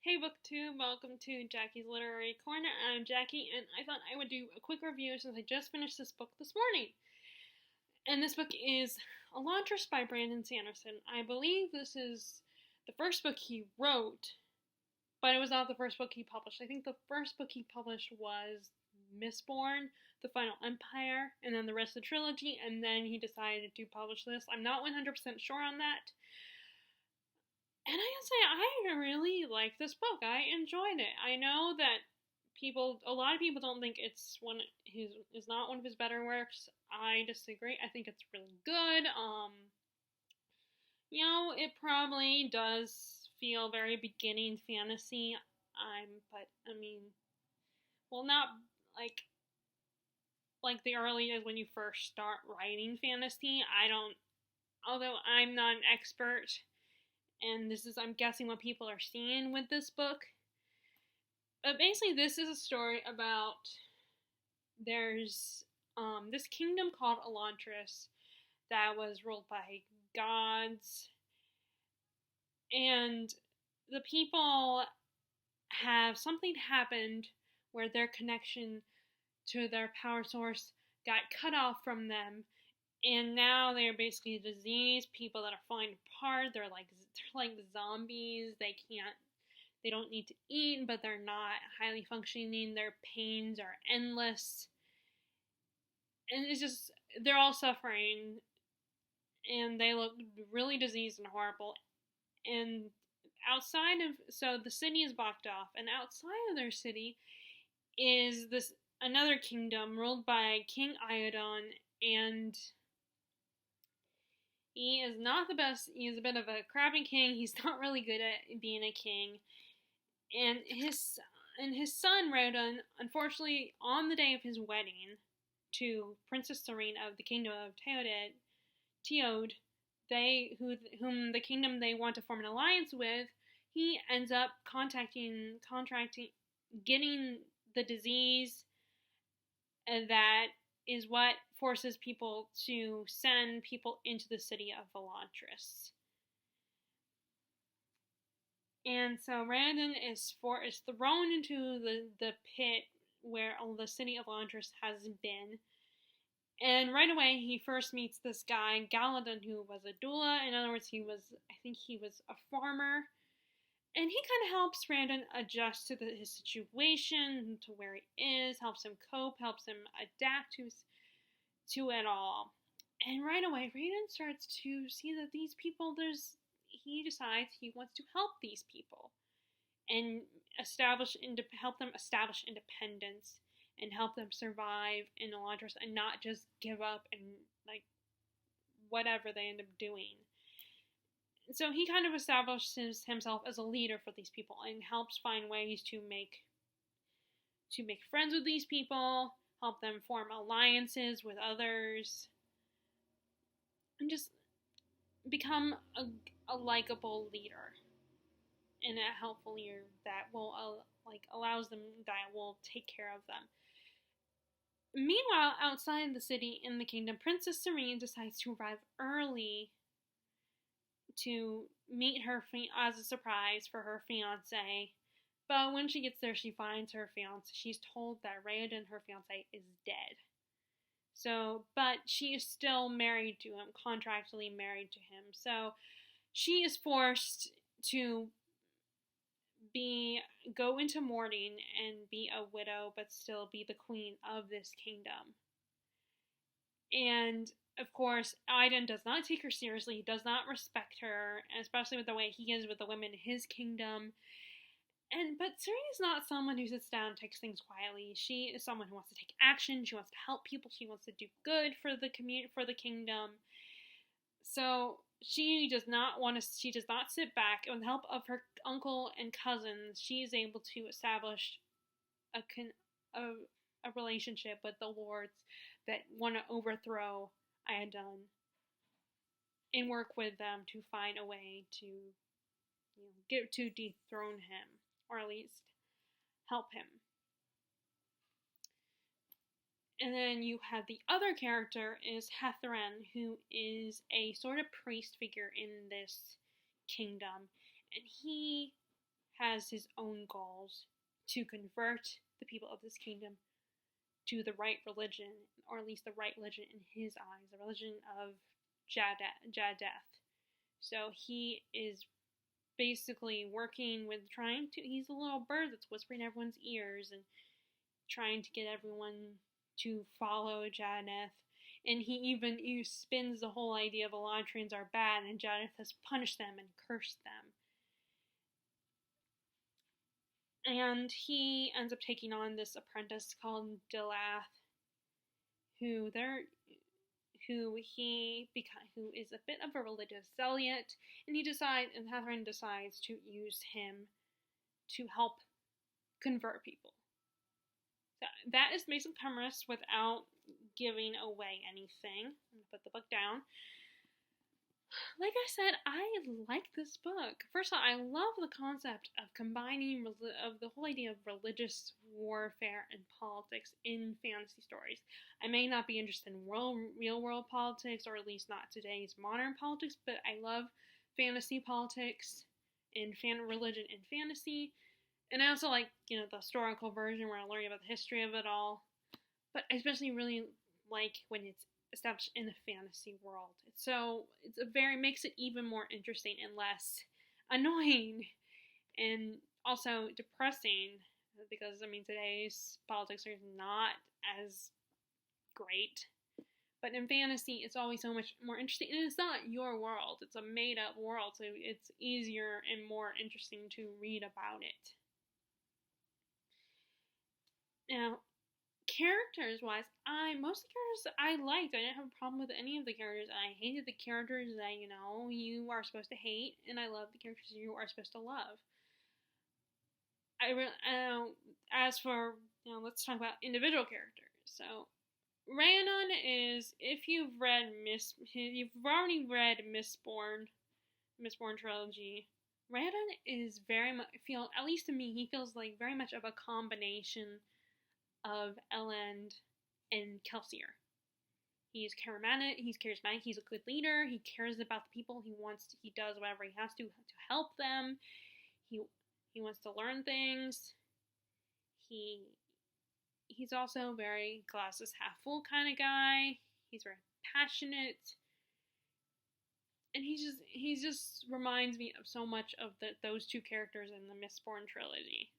Hey BookTube, welcome to Jackie's Literary Corner. I'm Jackie, and I thought I would do a quick review since I just finished this book this morning. And this book is Elantris by Brandon Sanderson. I believe this is the first book he wrote, but it was not the first book he published. I think the first book he published was Mistborn, The Final Empire, and then the rest of the trilogy, and then he decided to publish this. I'm not 100% sure on that. And I gotta say, I really like this book. I enjoyed it. I know that a lot of people don't think it's not one of his better works. I disagree. I think it's really good. It probably does feel very beginning fantasy. Not like the early days when you first start writing fantasy. Although I'm not an expert, and I'm guessing what people are seeing with this book. But basically, this is a story about there's this kingdom called Elantris that was ruled by gods, and the people have something happened where their connection to their power source got cut off from them. And now they're basically diseased people that are falling apart. They're like zombies. They don't need to eat, but they're not highly functioning. Their pains are endless. And they're all suffering. And they look really diseased and horrible. And so the city is blocked off. And outside of their city is another kingdom ruled by King Iodon, and he is not the best. He's a bit of a crappy king. He's not really good at being a king. And his son, Rodon, unfortunately, on the day of his wedding to Princess Serene of the Kingdom of Teod, whom the kingdom they want to form an alliance with, he ends up getting the disease that is what forces people to send people into the city of Elantris. And so Randon is thrown into the pit where the city of Elantris has been. And right away he first meets this guy, Galadon, who was a doula. In other words, I think he was a farmer. And he kind of helps Randon adjust to his situation, to where he is, helps him cope, helps him adapt to it all. And right away, Randon starts to see that these people, he decides he wants to help these people and help them establish independence and help them survive in Elantris and not just give up and whatever they end up doing. So he kind of establishes himself as a leader for these people and helps find ways to make friends with these people, help them form alliances with others, and just become a likable leader and a helpful leader that will take care of them. Meanwhile, outside the city in the kingdom, Princess Serene decides to arrive early to meet her as a surprise for her fiance. But when she gets there, she finds her fiance. She's told that Raoden, her fiance, is dead. But she is still married to him, contractually married to him. So she is forced to go into mourning and be a widow, but still be the queen of this kingdom. And of course, Aiden does not take her seriously. He does not respect her, especially with the way he is with the women in his kingdom. But Serene is not someone who sits down and takes things quietly. She is someone who wants to take action. She wants to help people. She wants to do good for the community, for the kingdom. So she does not sit back. And with the help of her uncle and cousins, she is able to establish a relationship with the lords that want to overthrow Iodon and work with them to find a way to dethrone him, or at least help him. And then you have the other character is Hethran, who is a sort of priest figure in this kingdom, and he has his own goals to convert the people of this kingdom to the right religion, or at least the right religion in his eyes, the religion of Jadeth. So he is basically working with he's a little bird that's whispering in everyone's ears and trying to get everyone to follow Jadeth. And he even spins the whole idea of Elantrians are bad and Jadeth has punished them and cursed them. And he ends up taking on this apprentice called Delath, who is a bit of a religious zealot, and Catherine decides to use him to help convert people. So that is basic premise without giving away anything. I'm going to put the book down. Like I said, I like this book. First of all, I love the concept of combining of the whole idea of religious warfare and politics in fantasy stories. I may not be interested in real world politics, or at least not today's modern politics, but I love fantasy politics and religion and fantasy. And I also like, the historical version where I learn about the history of it all. But I especially really like when it's established in a fantasy world. Makes it even more interesting and less annoying, and also depressing, because today's politics are not as great. But in fantasy, it's always so much more interesting, and it's not your world; it's a made-up world, so it's easier and more interesting to read about it. Now, characters-wise, most of the characters I liked. I didn't have a problem with any of the characters. I hated the characters that, you are supposed to hate, and I love the characters you are supposed to love. As for, let's talk about individual characters. So, Rhiannon is, if you've already read Mistborn trilogy, Rhiannon is very much, at least to me, he feels like very much of a combination of Elend and Kelsier. He's charismatic, he's a good leader, he cares about the people, he does whatever he has to help them, he wants to learn things, he's also very glasses half full kind of guy, he's very passionate, and he just reminds me of so much of those two characters in the Mistborn trilogy.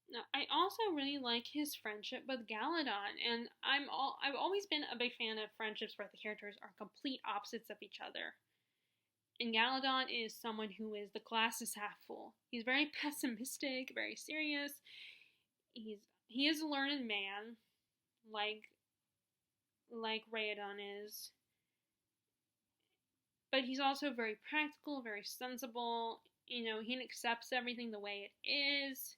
Now, I also really like his friendship with Galadon, and I've always been a big fan of friendships where the characters are complete opposites of each other. And Galadon is someone who is the glass is half full. He's very pessimistic, very serious. He is a learned man, like Rhiannon is. But he's also very practical, very sensible. He accepts everything the way it is.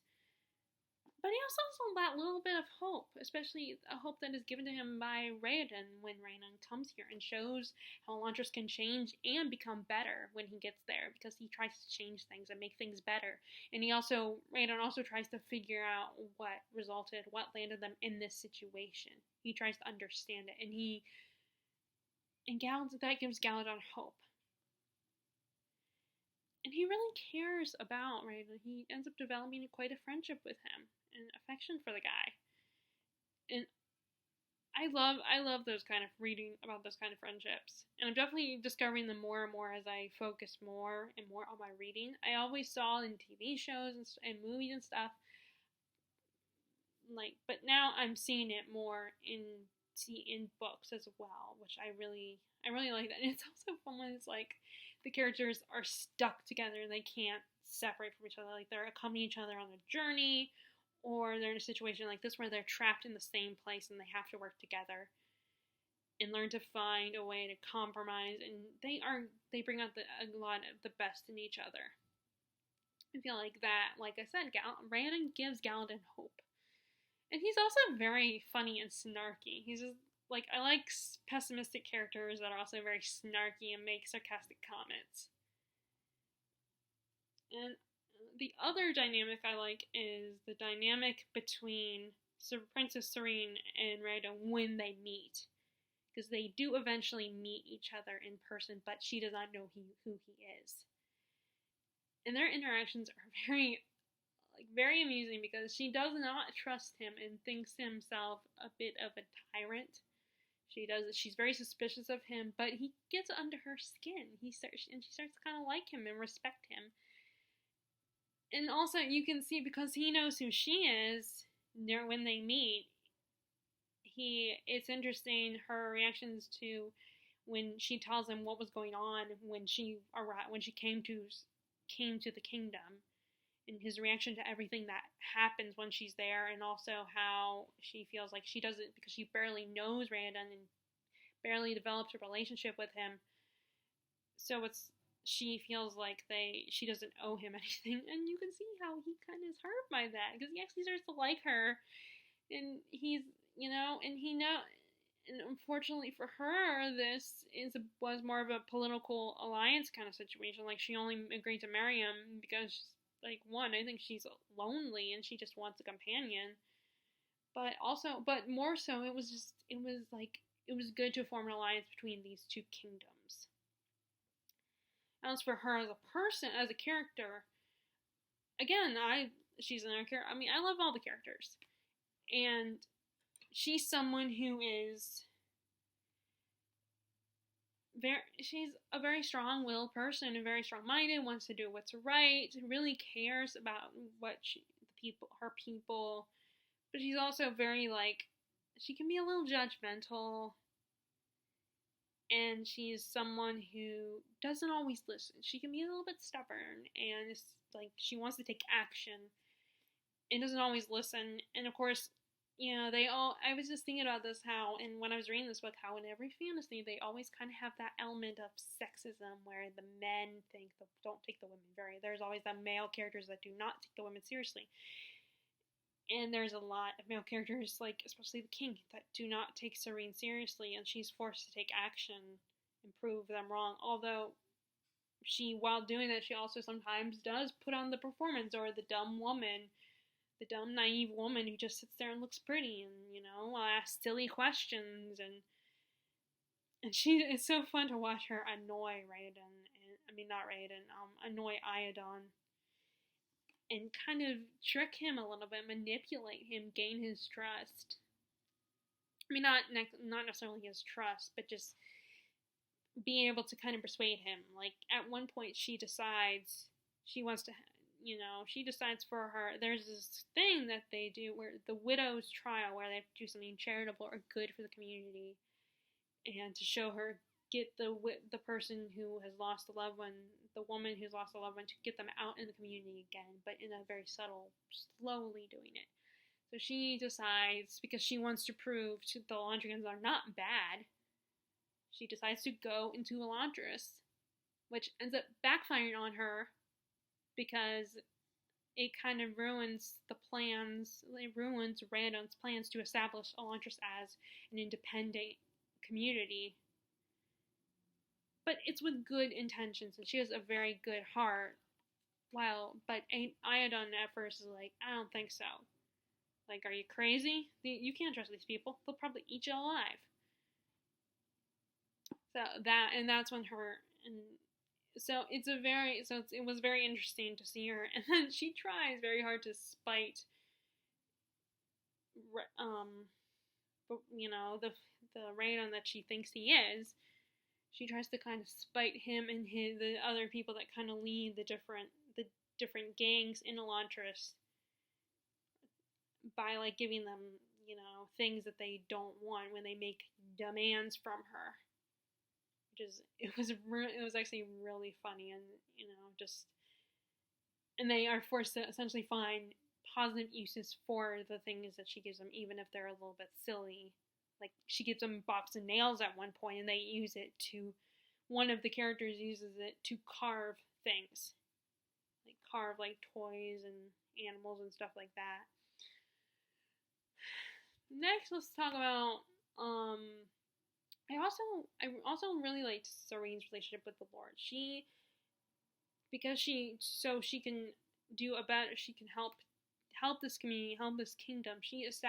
But he also has that little bit of hope, especially a hope that is given to him by Rhiannon when Rhiannon comes here and shows how Elantris can change and become better when he gets there, because he tries to change things and make things better. And Rhiannon also tries to figure out what landed them in this situation. He tries to understand it, and that gives Galadon hope. And he really cares about Rhiannon. He ends up developing quite a friendship with him and affection for the guy. And I love those kind of reading about those kind of friendships. And I'm definitely discovering them more and more as I focus more and more on my reading. I always saw in TV shows and movies and stuff, but now I'm seeing it more in books as well, which I really like that. And it's also fun when it's like the characters are stuck together and they can't separate from each other. Like they're accompanying each other on a journey, or they're in a situation like this where they're trapped in the same place and they have to work together and learn to find a way to compromise. And they bring out a lot of the best in each other. I feel like that, like I said, Rhiannon gives Galadon hope. And he's also very funny and snarky. He's just, I like pessimistic characters that are also very snarky and make sarcastic comments. And the other dynamic I like is the dynamic between Princess Serene and Rhiannon when they meet. Because they do eventually meet each other in person, but she does not know who he is. and their interactions are very amusing because she does not trust him and thinks himself a bit of a tyrant. She's very suspicious of him, but he gets under her skin. She starts to kind of like him and respect him. And also you can see, because he knows who she is, when they meet, it's interesting her reactions to when she tells him what was going on when she came to the kingdom, and his reaction to everything that happens when she's there, and also how she feels like she doesn't, because she barely knows Randon and barely develops a relationship with him, so she feels like she doesn't owe him anything, and you can see how he kind of is hurt by that, because he actually starts to like her, and and unfortunately for her, this was more of a political alliance kind of situation. Like, she only agreed to marry him because, like, one, I think she's lonely and she just wants a companion. But more so, it was good to form an alliance between these two kingdoms. As for her as a person, as a character, again, she's another character. I mean, I love all the characters. And she's someone who is she's a very strong-willed person and very strong-minded, wants to do what's right, really cares about her people, but she's also very, she can be a little judgmental, and she's someone who doesn't always listen. She can be a little bit stubborn, and it's she wants to take action and doesn't always listen, and of course, I was just thinking about this, and when I was reading this book, how in every fantasy, they always kind of have that element of sexism, where the men don't take the women there's always the male characters that do not take the women seriously. And there's a lot of male characters, especially the king, that do not take Serene seriously, and she's forced to take action and prove them wrong. Although while doing that, she also sometimes does put on the performance, or the dumb, naive woman who just sits there and looks pretty and, asks silly questions, and it's so fun to watch her annoy annoy Iadon, and kind of trick him a little bit, manipulate him, gain his trust. I mean, not necessarily his trust, but just being able to kind of persuade him. Like, at one point she decides she wants to she decides for her, there's this thing that they do where the widow's trial, where they have to do something charitable or good for the community, and to show her, get the person who has lost a loved one, the woman who's lost a loved one, to get them out in the community again, but in a very slowly doing it. So she decides, because she wants to prove to the Elantrians are not bad, she decides to go into Elantris, which ends up backfiring on her, because it kind of ruins Randon's plans to establish Elantris as an independent community. But it's with good intentions, and she has a very good heart. But Iadon at first is like, I don't think so. Like, are you crazy? You can't trust these people. They'll probably eat you alive. That's when it was very interesting to see her, and then she tries very hard to spite, the Raydon that she thinks he is. She tries to kind of spite him and the other people that kind of lead the different gangs in Elantris, by giving them, things that they don't want when they make demands from her. It was actually really funny, and and they are forced to essentially find positive uses for the things that she gives them, even if they're a little bit silly. Like, she gives them a box of nails at one point, and they use it one of the characters uses it to carve things, carve toys and animals and stuff like that. Next, let's talk about I also really liked Serene's relationship with the Lord. She can help this community, help this kingdom. She is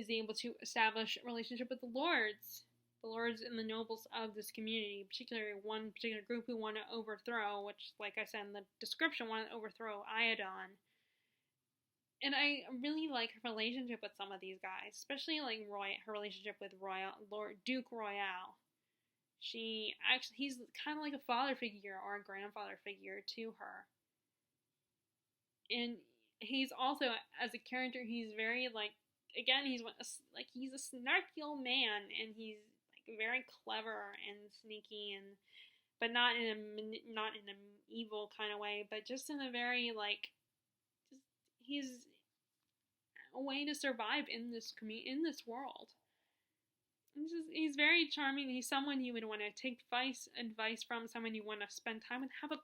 able to establish a relationship with the Lords, the lords and the nobles of this community, particularly one particular group who want to overthrow, which, like I said in the description, want to overthrow Iadon. And I really like her relationship with some of these guys, especially like her relationship with Duke Royale. He's kind of like a father figure or a grandfather figure to her. And he's also, as a character, he's very like, again, he's a snarky old man, and he's like very clever and sneaky, but not in an evil kind of way, but just in a very like, he's a way to survive in this world. He's very charming. He's someone you would want to take advice from, someone you want to spend time with, have a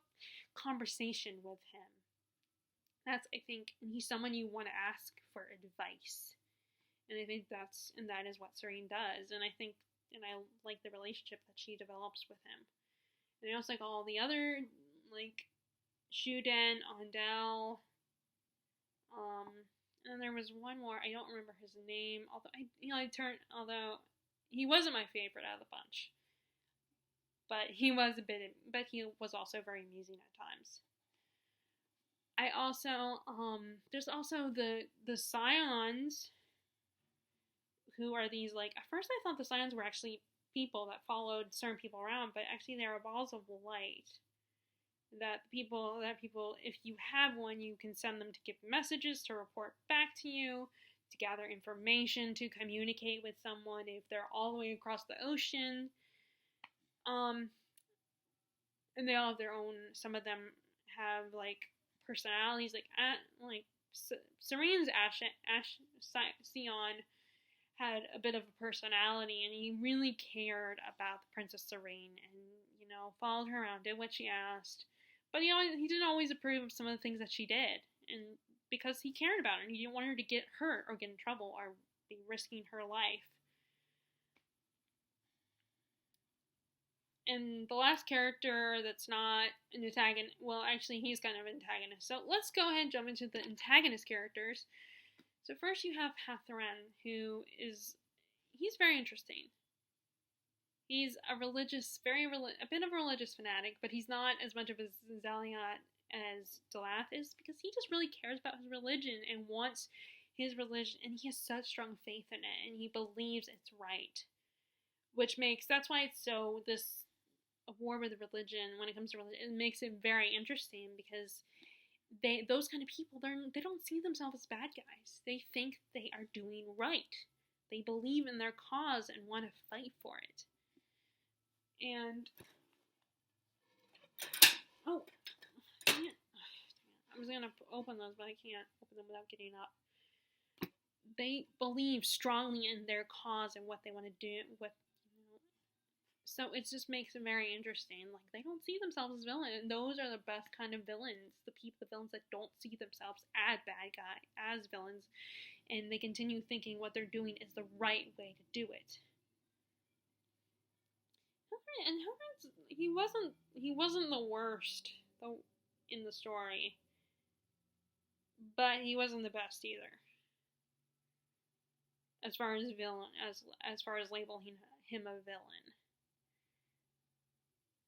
conversation with him. That's, I think, and he's someone you want to ask for advice. And I think that is what Serene does. And I like the relationship that she develops with him. And I also like all the other, like, Shuden, Ondel, and there was one more, I don't remember his name, although he wasn't my favorite out of the bunch. But he was also very amusing at times. I also, there's also the Scions, who are these, like, at first I thought the Scions were actually people that followed certain people around, but actually they are balls of light. That people, if you have one, you can send them to give messages, to report back to you, to gather information, to communicate with someone if they're all the way across the ocean. And they all have their own, some of them have, like, personalities, like Serene's Sion had a bit of a personality, and he really cared about the Princess Serene, and, followed her around, did what she asked. But he didn't always approve of some of the things that she did, and because he cared about her, and he didn't want her to get hurt or get in trouble or be risking her life. And the last character that's not an antagonist, well, actually, he's kind of an antagonist. So let's go ahead and jump into the antagonist characters. So first you have Hatharan, he's very interesting. He's a bit of a religious fanatic, but he's not as much of a zealot as Delath is, because he just really cares about his religion and wants his religion, and he has such strong faith in it, and he believes it's right. That's why it's so, a war with religion, when it comes to religion, it makes it very interesting, because those kind of people, they don't see themselves as bad guys. They think they are doing right. They believe in their cause and want to fight for it. And I was gonna open those, but I can't open them without getting up. They believe strongly in their cause and what they want to do. So it just makes it very interesting. Like, they don't see themselves as villains, and those are the best kind of villains. The villains that don't see themselves as as villains, and they continue thinking what they're doing is the right way to do it. And he wasn't the worst in the story, but he wasn't the best either. As far as labeling him a villain.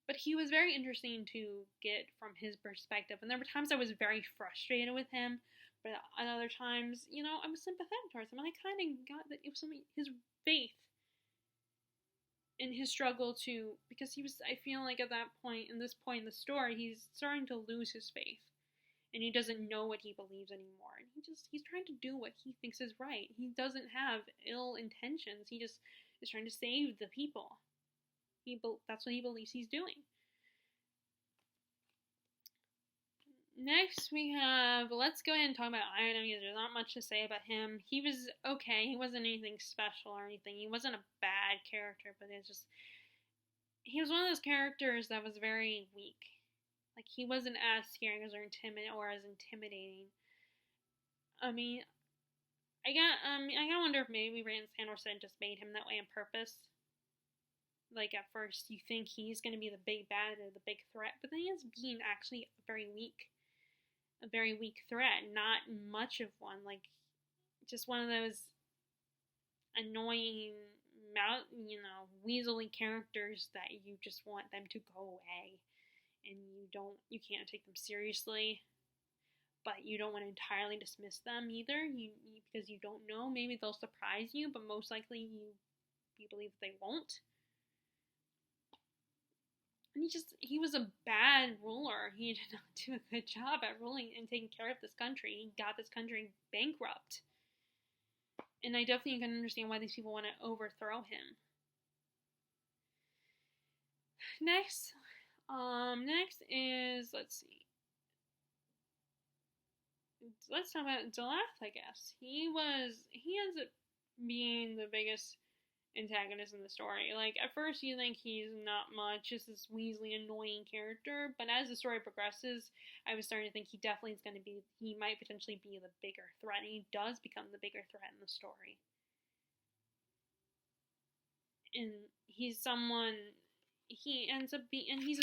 But he was very interesting to get from his perspective, and there were times I was very frustrated with him, but at other times, I was sympathetic towards him, and I kind of got that it was his faith in his struggle because I feel like at this point in the story, he's starting to lose his faith, and he doesn't know what he believes anymore, and he's trying to do what he thinks is right. He doesn't have ill intentions, he just is trying to save the people. That's what he believes he's doing. Next let's go ahead and talk about Iadon, because there's not much to say about him. He was okay, he wasn't anything special or anything, he wasn't a bad character, but he was one of those characters that was very weak. Like, he wasn't as scary or as intimidating. I gotta wonder if maybe Rand Sanderson just made him that way on purpose. Like, at first, you think he's going to be the big bad or the big threat, but then he ends up being actually a very weak threat, not much of one. Like, just one of those annoying weaselly characters that you just want them to go away, and you can't take them seriously, but you don't want to entirely dismiss them either, because you don't know, maybe they'll surprise you, but most likely you believe they won't. And he was a bad ruler. He did not do a good job at ruling and taking care of this country. He got this country bankrupt. And I definitely can understand why these people want to overthrow him. Next is, let's talk about Delath, I guess. He ends up being the biggest antagonist in the story. Like, at first you think he's not much, just this Weasley annoying character, but as the story progresses, I was starting to think he might potentially be the bigger threat, and he does become the bigger threat in the story. And he's a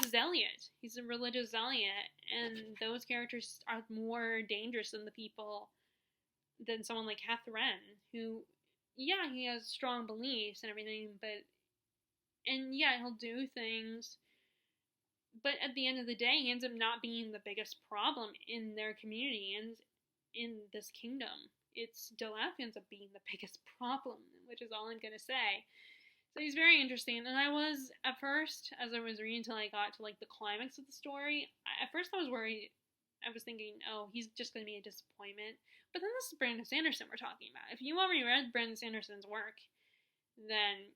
zealot. He's a religious zealot, and those characters are more dangerous than someone like Catherine, who, yeah, he has strong beliefs and everything, he'll do things, but at the end of the day, he ends up not being the biggest problem in their community and in this kingdom. It's Delath ends up being the biggest problem, which is all I'm gonna say. So he's very interesting, and I was, at first, as I was reading until I got to, like, the climax of the story, at first I was worried. I was thinking, oh, he's just going to be a disappointment. But then this is Brandon Sanderson we're talking about. If you already read Brandon Sanderson's work, then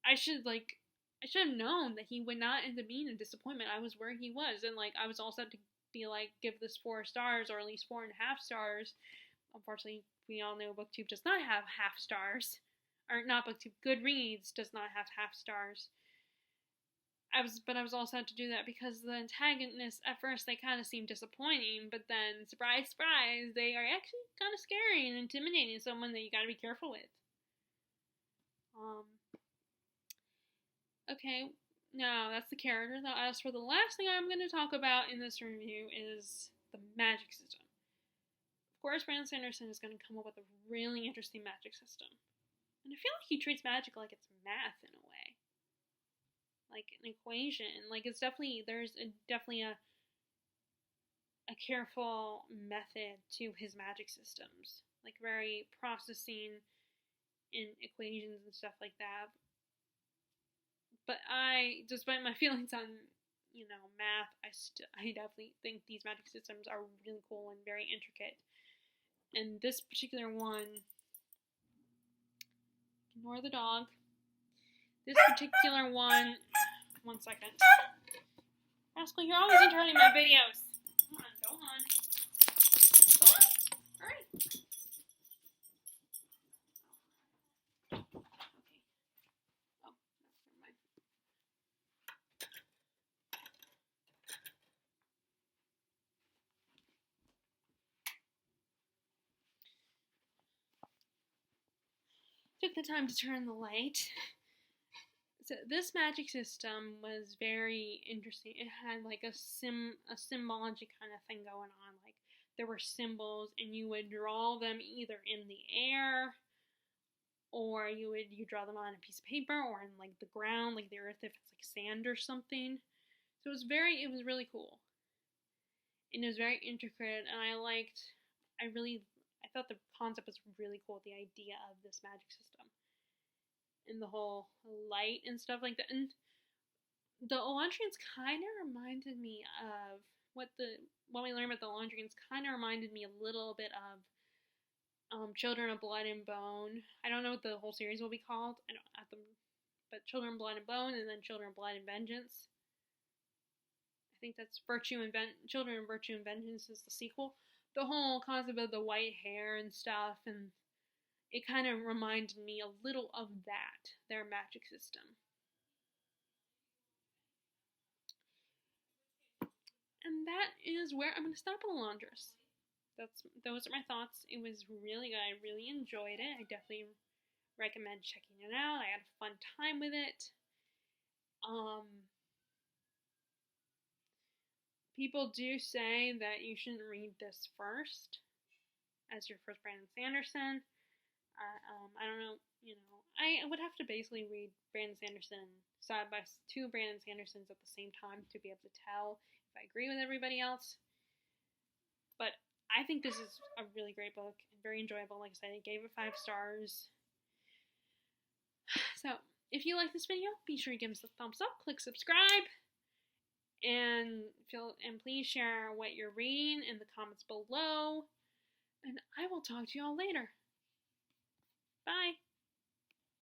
I should have known that he would not end up being a disappointment. I was where he was, and, like, I was all set to be like, give this 4 stars, or at least 4.5 stars. Unfortunately, we all know BookTube does not have half stars. Or not BookTube, Goodreads does not have half stars. I was all set to do that because the antagonists, at first, they kind of seem disappointing, but then, surprise, surprise, they are actually kind of scary and intimidating, someone that you gotta be careful with. Okay, now that's the character. Now, as for the last thing I'm going to talk about in this review is the magic system. Of course, Brandon Sanderson is going to come up with a really interesting magic system. And I feel like he treats magic like it's math in a way. Like an equation. Like, there's definitely a careful method to his magic systems. Like, very processing in equations and stuff like that. But despite my feelings on, math, I definitely think these magic systems are really cool and very intricate. And this particular one, ignore the dog. This particular one second. Rascal, you're always interrupting my videos. Come on, go on. Go on. Hurry. Okay. Oh, never mind. Took the time to turn the light. So this magic system was very interesting. It had like a symbology kind of thing going on. Like, there were symbols, and you would draw them either in the air, or you draw them on a piece of paper, or in like the ground, like the earth if it's like sand or something. So it was really cool, and it was very intricate. And I thought the concept was really cool. The idea of this magic system. And the whole light and stuff like that. And the Elantrians kind of reminded me of what we learned about the Elantrians kind of reminded me a little bit of Children of Blood and Bone. I don't know what the whole series will be called. But Children of Blood and Bone, and then Children of Blood and Vengeance. I think that's Children of Virtue and Vengeance is the sequel. The whole concept of the white hair and stuff, and it kind of reminded me a little of that, their magic system. And that is where I'm going to stop on Elantris. Those are my thoughts. It was really good. I really enjoyed it. I definitely recommend checking it out. I had a fun time with it. People do say that you shouldn't read this first as your first Brandon Sanderson. I don't know, I would have to basically read Brandon Sanderson side by two Brandon Sandersons at the same time to be able to tell if I agree with everybody else. But I think this is a really great book and very enjoyable. Like I said, I gave it 5 stars. So, if you like this video, be sure to give us a thumbs up, click subscribe, and please share what you're reading in the comments below. And I will talk to you all later. Bye.